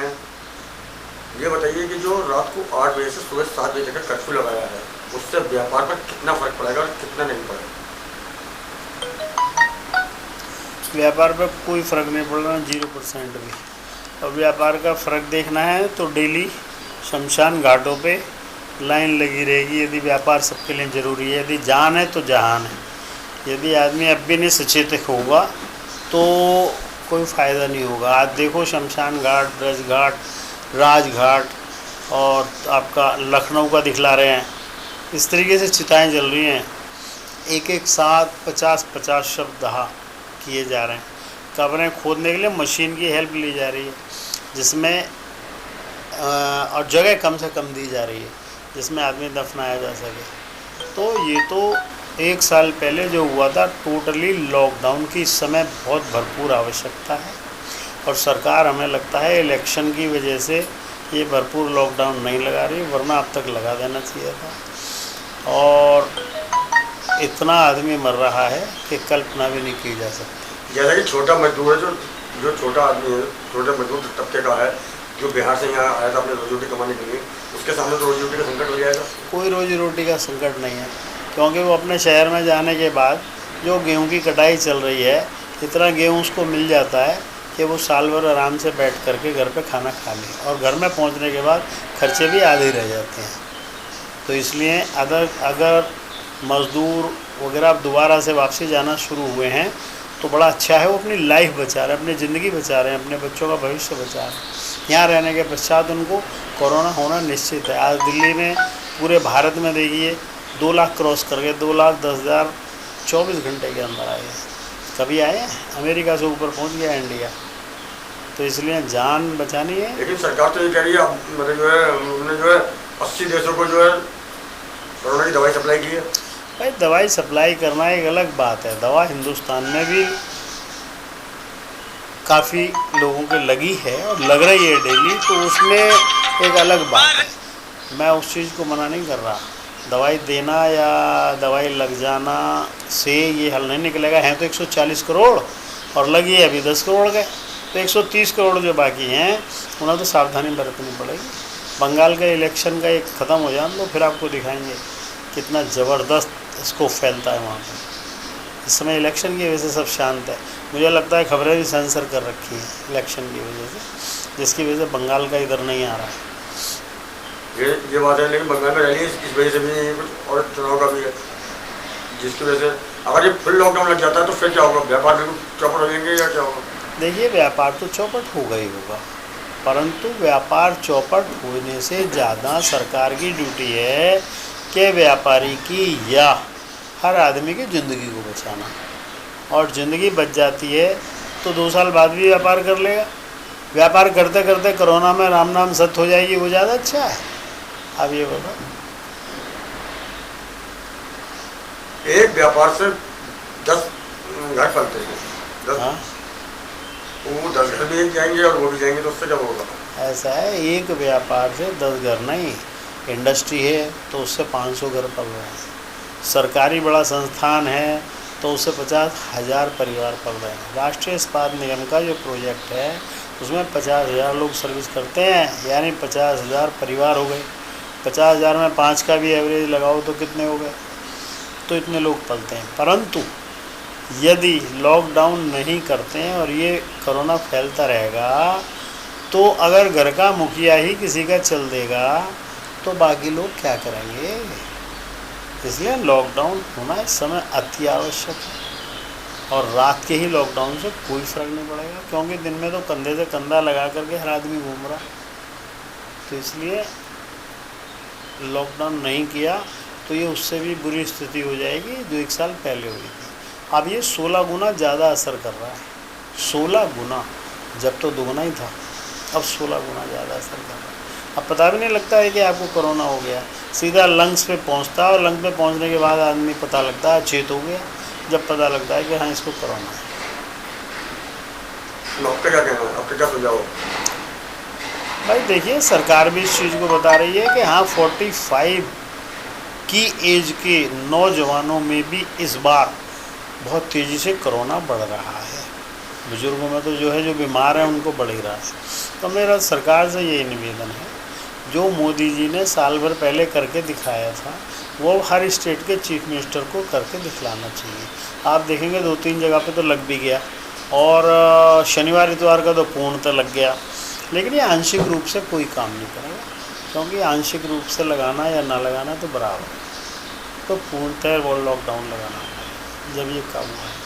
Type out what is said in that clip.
हैं। ये बताइए कि जो रात को 8 बजे से सुबह 7 बजे तक कर्फ्यू लगाया है, उससे व्यापार पर कितना फर्क पड़ेगा और कितना नहीं पड़ेगा? व्यापार पर कोई फ़र्क नहीं पड़ रहा, 0% भी। और व्यापार का फ़र्क देखना है तो डेली शमशान घाटों पे लाइन लगी रहेगी। यदि व्यापार सबके लिए ज़रूरी है, यदि जान है तो जहान है। यदि आदमी अब भी नहीं सचेत होगा तो कोई फ़ायदा नहीं होगा। आज देखो शमशान घाट, ब्रज घाट, राजघाट और आपका लखनऊ का दिखला रहे हैं, इस तरीके से चिताएँ जल रही हैं। एक एक साथ 50-50 शव दहा किए जा रहे हैं। कब्रें खोदने के लिए मशीन की हेल्प ली जा रही है, जिसमें और जगह कम से कम दी जा रही है जिसमें आदमी दफनाया जा सके। तो ये तो 1 साल पहले जो हुआ था, टोटली लॉकडाउन की इस समय बहुत भरपूर आवश्यकता है। और सरकार हमें लगता है इलेक्शन की वजह से ये भरपूर लॉकडाउन नहीं लगा रही, वरना अब तक लगा देना चाहिए था। और इतना आदमी मर रहा है कि कल्पना भी नहीं की जा सकती। जैसा कि छोटा मजदूर है, जो छोटा आदमी है, छोटे मजदूर तबके का है, जो बिहार से यहाँ आया था अपने रोजी रोटी कमाने के लिए, उसके सामने तो रोजी रोटी का संकट हो जाएगा। कोई रोजी रोटी का संकट नहीं है, क्योंकि वो अपने शहर में जाने के बाद जो गेहूं की कटाई चल रही है, इतना गेहूं उसको मिल जाता है कि वो साल भर आराम से बैठ करके घर पे खाना खा ले, और घर में पहुंचने के बाद खर्चे भी आधे रह जाते हैं। तो इसलिए अगर मज़दूर वगैरह अब दोबारा से वापसी जाना शुरू हुए हैं तो बड़ा अच्छा है। वो अपनी लाइफ बचा रहे हैं, अपनी ज़िंदगी बचा रहे हैं, अपने बच्चों का भविष्य बचा रहे हैं। यहाँ रहने के पश्चात उनको कोरोना होना निश्चित है। आज दिल्ली में पूरे भारत में देखिए 2 लाख क्रॉस कर गए, 2,10,000 24 घंटे के अंदर आए हैं। कभी आए हैं? अमेरिका से ऊपर पहुँच गया इंडिया। तो इसलिए जान बचानी है। लेकिन सरकार तो ये कह रही है, मतलब जो है उन्होंने जो है 80 देशों को जो है कोरोना की दवाई सप्लाई की है। भाई दवाई सप्लाई करना एक अलग बात है। दवा हिंदुस्तान में भी काफ़ी लोगों के लगी है और लग रही है डेली, तो उसमें एक अलग बात है। मैं उस चीज़ को मना नहीं कर रहा। दवाई देना या दवाई लग जाना से ये हल नहीं निकलेगा। हैं तो 140 करोड़ और लगी है अभी 10 करोड़ गए, तो 130 करोड़ जो बाकी हैं उन्हें तो सावधानी बरतनी पड़ेगी। बंगाल का इलेक्शन का एक ख़त्म हो जाए तो फिर आपको दिखाएंगे कितना ज़बरदस्त इसको फैलता है वहाँ पर। इस समय इलेक्शन की वजह से सब शांत है। मुझे लगता है खबरें भी सेंसर कर रखी हैं इलेक्शन की वजह से, जिसकी वजह से बंगाल का इधर नहीं आ रहा है। ये बात है, लेकिन बंगाल में रैली इस वजह से भी नहीं, कुछ और चुनाव का भी है, जिसकी वजह से अगर ये फुल लॉकडाउन लग जाता है तो फिर क्या होगा? व्यापार बिल्कुल चौपट हो जाएंगे या क्या होगा? देखिए, व्यापार तो चौपट होगा ही होगा, परंतु व्यापार चौपट होने से ज़्यादा सरकार की ड्यूटी है कि व्यापारी की या हर आदमी की ज़िंदगी को बचाना। और ज़िंदगी बच जाती है तो 2 साल बाद भी व्यापार कर लेगा। व्यापार करते करते कोरोना में राम नाम सत्य हो जाएगी, वो ज़्यादा अच्छा है। अब ये बताओ, एक व्यापार से 10 घर फलते हैं, 10 हाँ वो 10 घर भी जाएंगे और वो भी जाएंगे, तो उससे क्या होगा? ऐसा है, एक व्यापार से 10 घर नहीं, इंडस्ट्री है तो उससे 500 घर पल रहे हैं। सरकारी बड़ा संस्थान है तो उससे 50,000 परिवार पल रहे हैं। राष्ट्रीय इस्पात निगम का जो प्रोजेक्ट है उसमें 50,000 लोग सर्विस करते हैं, यानी 50,000 परिवार हो गए। 50,000 में 5 का भी एवरेज लगाओ तो कितने हो गए? तो इतने लोग पलते हैं। परंतु यदि लॉकडाउन नहीं करते हैं और ये कोरोना फैलता रहेगा तो अगर घर का मुखिया ही किसी का चल देगा तो बाकी लोग क्या करेंगे? इसलिए लॉकडाउन होना इस समय अति आवश्यक है। और रात के ही लॉकडाउन से कोई फ़र्क नहीं पड़ेगा, क्योंकि दिन में तो कंधे से कंधा लगा करके हर आदमी घूम रहा है। तो इसलिए लॉकडाउन नहीं किया तो ये उससे भी बुरी स्थिति हो जाएगी जो 1 साल पहले हुई थी। अब ये 16 गुना ज़्यादा असर कर रहा है। 16 गुना, जब तो दुगना ही था, अब 16 गुना ज़्यादा असर कर रहा है। अब पता भी नहीं लगता है कि आपको कोरोना हो गया, सीधा लंग्स पे पहुंचता है और लंग्स पे पहुंचने के बाद आदमी पता लगता है चेत हो गया, जब पता लगता है कि हाँ इसको कोरोना है। आपका क्या कहना है? आपका क्या सुझाव? भाई देखिए, सरकार भी इस चीज़ को बता रही है कि हाँ 45 की एज के नौजवानों में भी इस बार बहुत तेज़ी से कोरोना बढ़ रहा है। बुजुर्गों में तो जो है, जो बीमार हैं उनको बढ़ ही रहा है। तो मेरा सरकार से यही निवेदन है, जो मोदी जी ने साल भर पहले करके दिखाया था वो हर स्टेट के चीफ मिनिस्टर को करके दिखलाना चाहिए। आप देखेंगे 2-3 जगह पे तो लग भी गया, और शनिवार इतवार का तो पूर्णतः लग गया, लेकिन ये आंशिक रूप से कोई काम नहीं करेगा, क्योंकि आंशिक रूप से लगाना या ना लगाना तो बराबर है। तो पूर्णतः वो लॉकडाउन लगाना जब ये काम हुआ है।